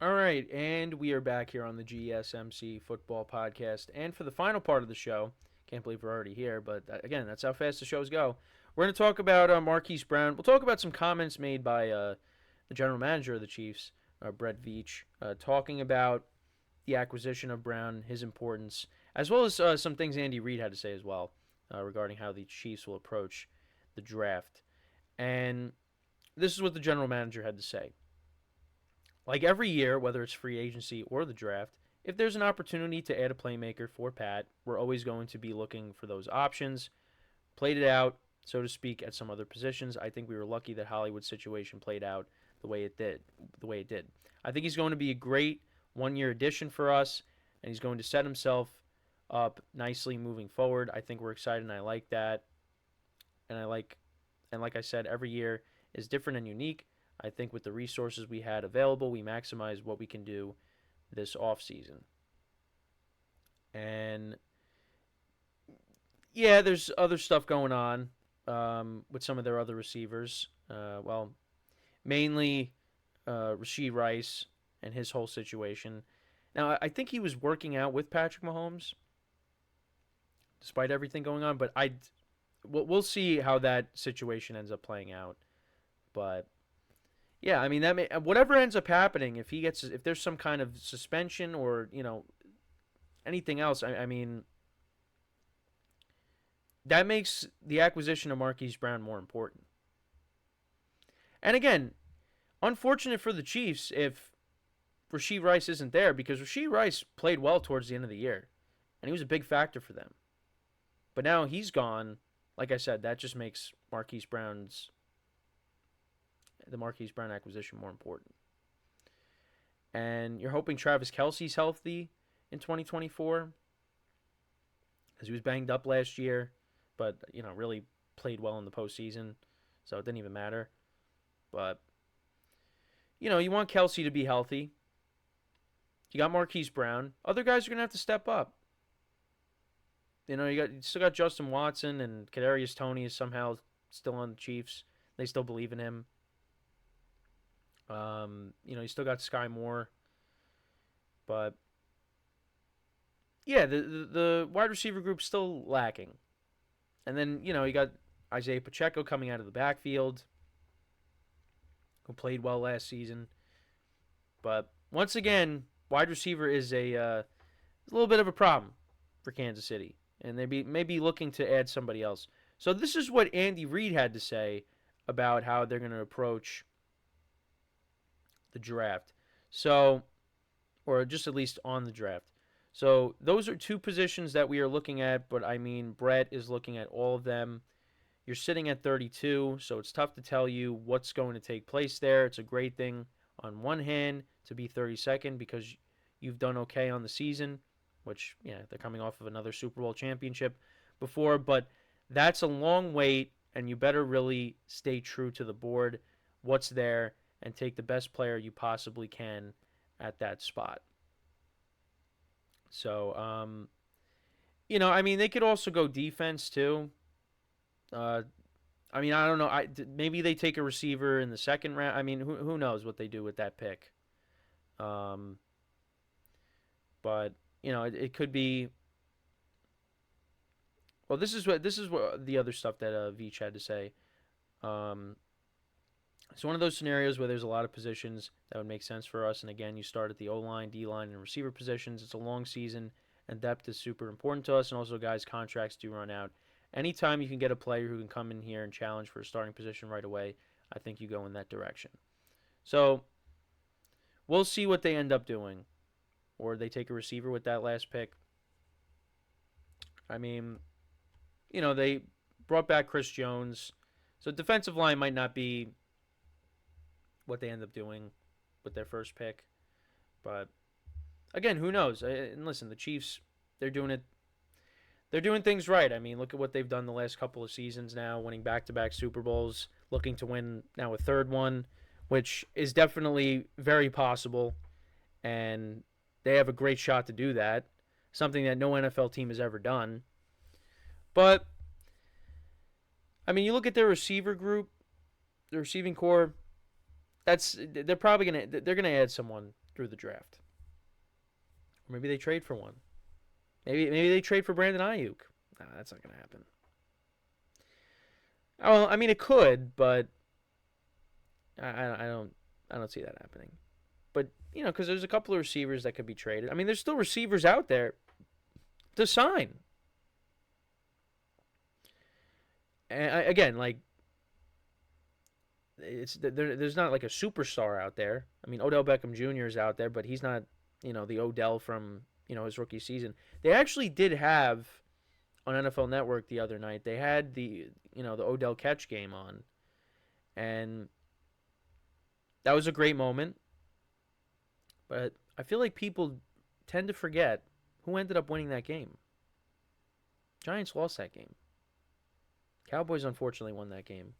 All right, and we are back here on the GSMC Football Podcast. And for the final part of the show, can't believe we're already here, but again, that's how fast the shows go. We're going to talk about Marquise Brown. We'll talk about some comments made by the general manager of the Chiefs, Brett Veach, talking about the acquisition of Brown, his importance, as well as some things Andy Reid had to say as well regarding how the Chiefs will approach the draft. And this is what the general manager had to say. Like every year, whether it's free agency or the draft, if there's an opportunity to add a playmaker for Pat, we're always going to be looking for those options. Played it out, so to speak, at some other positions. I think we were lucky that Hollywood's situation played out the way it did. I think he's going to be a great one-year addition for us, and he's going to set himself up nicely moving forward. I think we're excited, and I like that. And like I said, every year is different and unique. I think with the resources we had available, we maximize what we can do this offseason. And yeah, there's other stuff going on with some of their other receivers. Mainly Rashee Rice and his whole situation. Now, I think he was working out with Patrick Mahomes despite everything going on, but we'll see how that situation ends up playing out. But yeah, I mean whatever ends up happening, if there's some kind of suspension or anything else, I mean that makes the acquisition of Marquise Brown more important. And again, unfortunate for the Chiefs if Rashee Rice isn't there, because Rashee Rice played well towards the end of the year, and he was a big factor for them. But now he's gone. Like I said, that just makes the Marquise Brown acquisition more important. And you're hoping Travis Kelce's healthy in 2024, because he was banged up last year, but really played well in the postseason, so it didn't even matter. But you want Kelce to be healthy. You got Marquise Brown. Other guys are gonna have to step up. You still got Justin Watson, and Kadarius Toney is somehow still on the Chiefs. They still believe in him. You still got Sky Moore, but yeah, the wide receiver group's still lacking. And then you got Isaiah Pacheco coming out of the backfield, who played well last season. But once again, wide receiver is a little bit of a problem for Kansas City, and they may be looking to add somebody else. So this is what Andy Reid had to say about how they're going to approach the draft. So, or just at least on the draft. So those are two positions that we are looking at, but I mean, Brett is looking at all of them. You're sitting at 32, so it's tough to tell you what's going to take place there. It's a great thing on one hand to be 32nd because you've done okay on the season, which, they're coming off of another Super Bowl championship before, but that's a long wait, and you better really stay true to the board, what's there, and take the best player you possibly can at that spot. So, I mean, they could also go defense too. Uh, I mean, I don't know. Maybe they take a receiver in the second round. I mean, who knows what they do with that pick. Um, but it could be. Well, this is what the other stuff that Veach had to say. Um, it's one of those scenarios where there's a lot of positions that would make sense for us. And again, you start at the O line, D line, and receiver positions. It's a long season, and depth is super important to us. And also, guys, contracts do run out. Anytime you can get a player who can come in here and challenge for a starting position right away, I think you go in that direction. So we'll see what they end up doing. Or they take a receiver with that last pick. I mean, they brought back Chris Jones. So defensive line might not be what they end up doing with their first pick. But again, who knows? And listen, the Chiefs, they're doing it. They're doing things right. I mean, look at what they've done the last couple of seasons now, winning back-to-back Super Bowls, looking to win now a third one, which is definitely very possible. And they have a great shot to do that, something that no NFL team has ever done. But I mean, you look at their receiver group, the receiving core. They're gonna add someone through the draft. Or maybe they trade for one. Maybe they trade for Brandon Ayuk. Nah, that's not going to happen. Oh, I mean, it could, but I don't see that happening. But, because there's a couple of receivers that could be traded. I mean, there's still receivers out there to sign. And again, like, there's not like a superstar out there. I mean, Odell Beckham Jr. is out there, but he's not, the Odell from, his rookie season. They actually did have on NFL Network the other night. They had the Odell catch game on, and that was a great moment. But I feel like people tend to forget who ended up winning that game. Giants lost that game. Cowboys unfortunately won that game.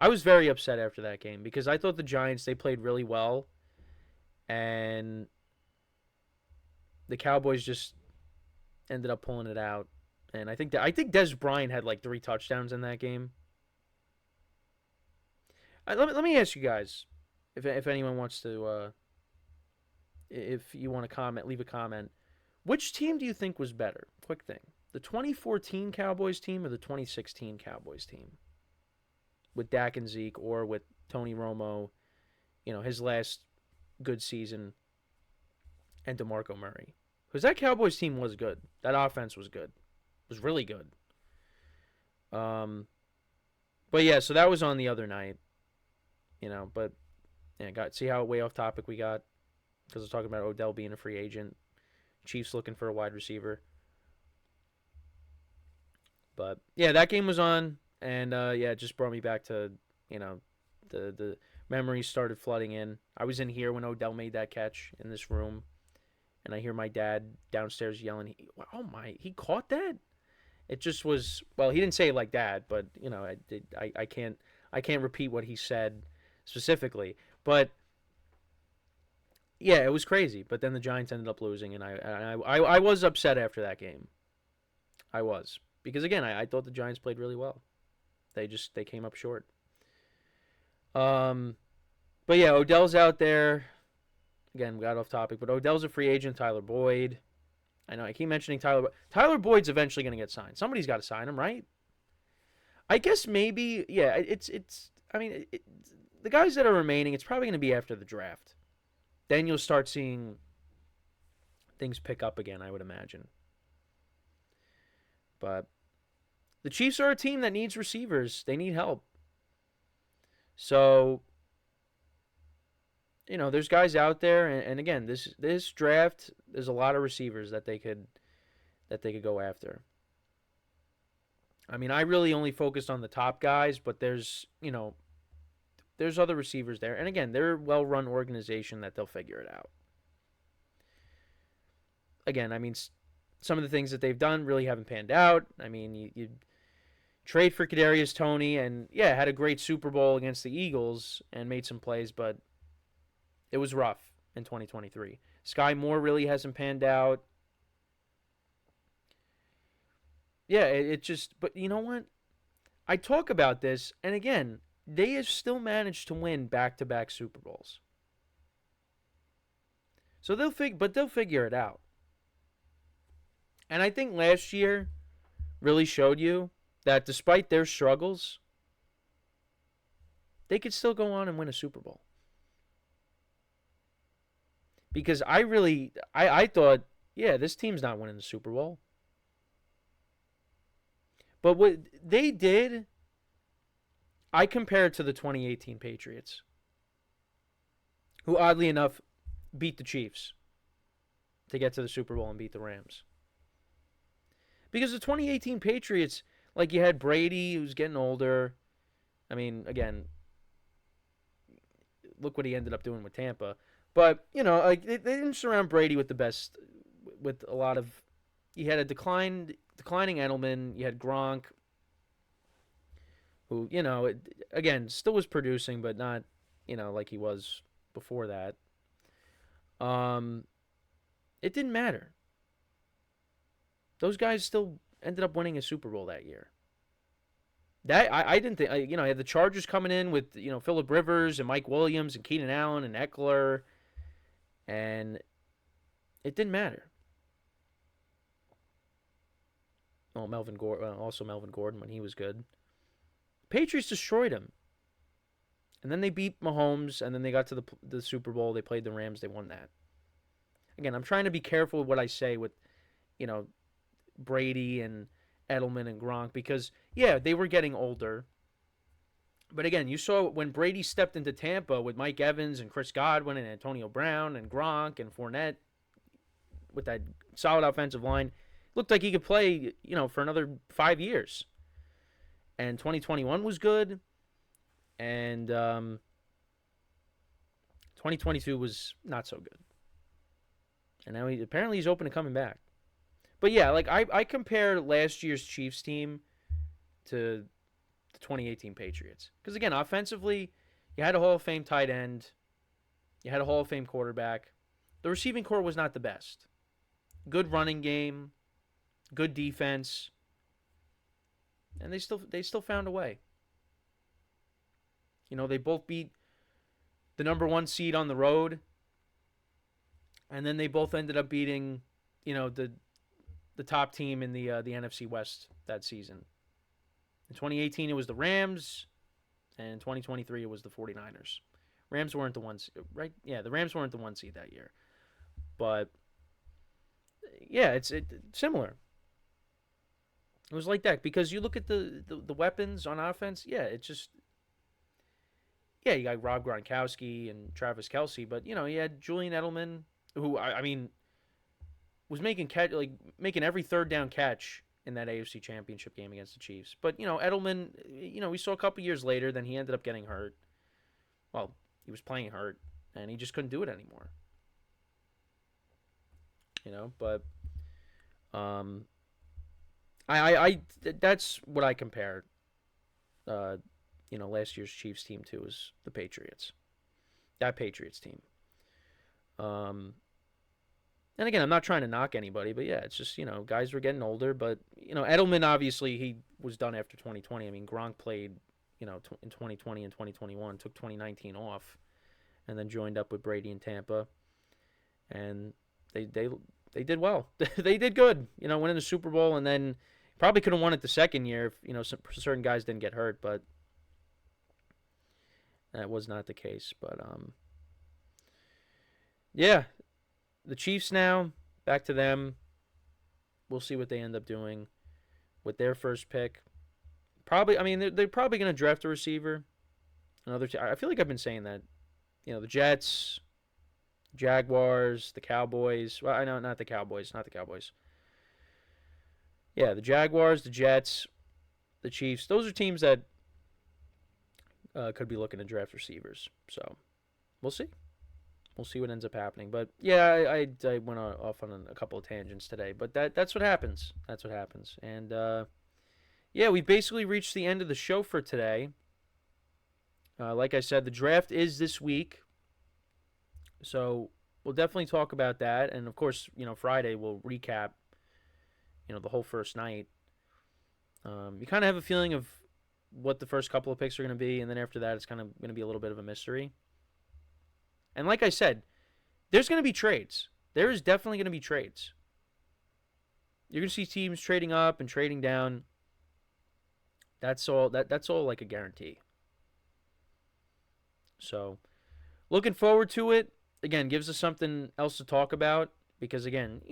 I was very upset after that game because I thought the Giants, they played really well, and the Cowboys just ended up pulling it out. And I think Des Bryant had like 3 touchdowns in that game. Let me ask you guys, if anyone wants to, if you want to comment, leave a comment. Which team do you think was better? Quick thing: the 2014 Cowboys team or the 2016 Cowboys team? With Dak and Zeke, or with Tony Romo, his last good season, and DeMarco Murray. Because that Cowboys team was good. That offense was good. It was really good. But yeah, so that was on the other night. But yeah, see how way off topic we got? Because I was talking about Odell being a free agent. Chiefs looking for a wide receiver. But yeah, that game was on. And, it just brought me back to, the memories started flooding in. I was in here when Odell made that catch in this room. And I hear my dad downstairs yelling, he caught that? It just was, well, he didn't say it like that, but, I can't repeat what he said specifically. But, yeah, it was crazy. But then the Giants ended up losing, and I was upset after that game. I was. Because, again, I thought the Giants played really well. They came up short. But yeah, Odell's out there. Again, we got off topic, but Odell's a free agent. Tyler Boyd. I know I keep mentioning Tyler. Tyler Boyd's eventually going to get signed. Somebody's got to sign him, right? I guess maybe. Yeah, it's. I mean, the guys that are remaining, it's probably going to be after the draft. Then you'll start seeing things pick up again, I would imagine. But the Chiefs are a team that needs receivers. They need help. So, there's guys out there, and again, this draft, there's a lot of receivers that they could go after. I mean, I really only focused on the top guys, but there's other receivers there. And again, they're a well-run organization that they'll figure it out. Again, I mean, some of the things that they've done really haven't panned out. I mean, you trade for Kadarius Toney, and yeah, had a great Super Bowl against the Eagles and made some plays, but it was rough in 2023. Sky Moore really hasn't panned out. Yeah, it just, but you know what? I talk about this, and again, they have still managed to win back-to-back Super Bowls. So they'll figure it out. And I think last year really showed you that despite their struggles, they could still go on and win a Super Bowl. Because I thought, yeah, this team's not winning the Super Bowl. But what they did, I compare it to the 2018 Patriots, who oddly enough beat the Chiefs to get to the Super Bowl and beat the Rams. Because the 2018 Patriots, like, you had Brady, who's getting older. I mean, again, look what he ended up doing with Tampa. But, like, they didn't surround Brady with the best, with a lot of, you had a declining Edelman, you had Gronk, who, again, still was producing, but not, like he was before that. It didn't matter. Those guys still ended up winning a Super Bowl that year. That I didn't think. I had the Chargers coming in with Phillip Rivers and Mike Williams and Keenan Allen and Eckler, And it didn't matter. Oh, also Melvin Gordon when he was good. Patriots destroyed him. And then they beat Mahomes, and then they got to the Super Bowl. They played the Rams. They won that. Again, I'm trying to be careful with what I say with, Brady and Edelman and Gronk because, yeah, they were getting older. But again, you saw when Brady stepped into Tampa with Mike Evans and Chris Godwin and Antonio Brown and Gronk and Fournette with that solid offensive line, looked like he could play, for another 5 years. And 2021 was good. And 2022 was not so good. And now he's open to coming back. But yeah, like I compare last year's Chiefs team to the 2018 Patriots. Because again, offensively, you had a Hall of Fame tight end. You had a Hall of Fame quarterback. The receiving core was not the best. Good running game. Good defense. And they still found a way. They both beat the number 1 seed on the road. And then they both ended up beating, the top team in the NFC West that season. In 2018, it was the Rams. And in 2023, it was the 49ers. Rams weren't the 1 seed, right? Yeah, the Rams weren't the 1 seed that year. But, yeah, it's similar. It was like that because you look at the weapons on offense. Yeah, it's just... Yeah, you got Rob Gronkowski and Travis Kelce, but, you had Julian Edelman, who, I mean, was making every third down catch in that AFC Championship game against the Chiefs. But, Edelman, we saw a couple years later, then he ended up getting hurt. Well, he was playing hurt, and he just couldn't do it anymore. But I that's what I compare last year's Chiefs team to is the Patriots. That Patriots team. And again, I'm not trying to knock anybody, but yeah, it's just, guys were getting older. But, Edelman, obviously, he was done after 2020. I mean, Gronk played, in 2020 and 2021, took 2019 off, and then joined up with Brady in Tampa. And they did well. They did good, winning the Super Bowl, and then probably could have won it the second year if, certain guys didn't get hurt, but that was not the case. But, yeah, the Chiefs now, back to them. We'll see what they end up doing with their first pick. Probably, I mean, they're probably going to draft a receiver. I feel like I've been saying that. The Jets, Jaguars, the Cowboys. Well, I know, not the Cowboys. Yeah, the Jaguars, the Jets, the Chiefs. Those are teams that could be looking to draft receivers. So, we'll see. We'll see what ends up happening. But, yeah, I went off on a couple of tangents today. But that's what happens. That's what happens. And, yeah, we basically reached the end of the show for today. Like I said, the draft is this week. So, we'll definitely talk about that. And, of course, Friday we'll recap, the whole first night. You kind of have a feeling of what the first couple of picks are going to be. And then after that, it's kind of going to be a little bit of a mystery. And like I said, there's going to be trades. There is definitely going to be trades. You're going to see teams trading up and trading down. That's all like a guarantee. So, looking forward to it. Again, gives us something else to talk about because again,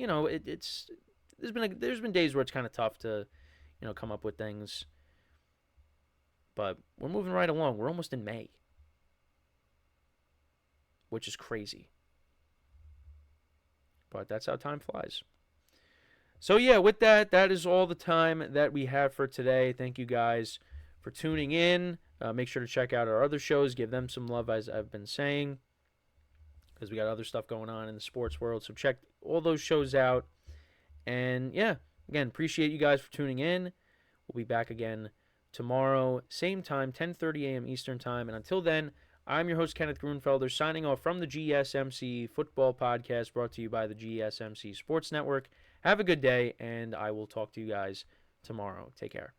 there's been days where it's kind of tough to, come up with things. But we're moving right along. We're almost in May, which is crazy. But that's how time flies. So yeah, with that is all the time that we have for today. Thank you guys for tuning in. Make sure to check out our other shows. Give them some love, as I've been saying, because we got other stuff going on in the sports world. So check all those shows out. And yeah, again, appreciate you guys for tuning in. We'll be back again tomorrow, same time, 10:30 a.m. Eastern Time. And until then, I'm your host, Kenneth Grunfelder, signing off from the GSMC Football Podcast, brought to you by the GSMC Sports Network. Have a good day, and I will talk to you guys tomorrow. Take care.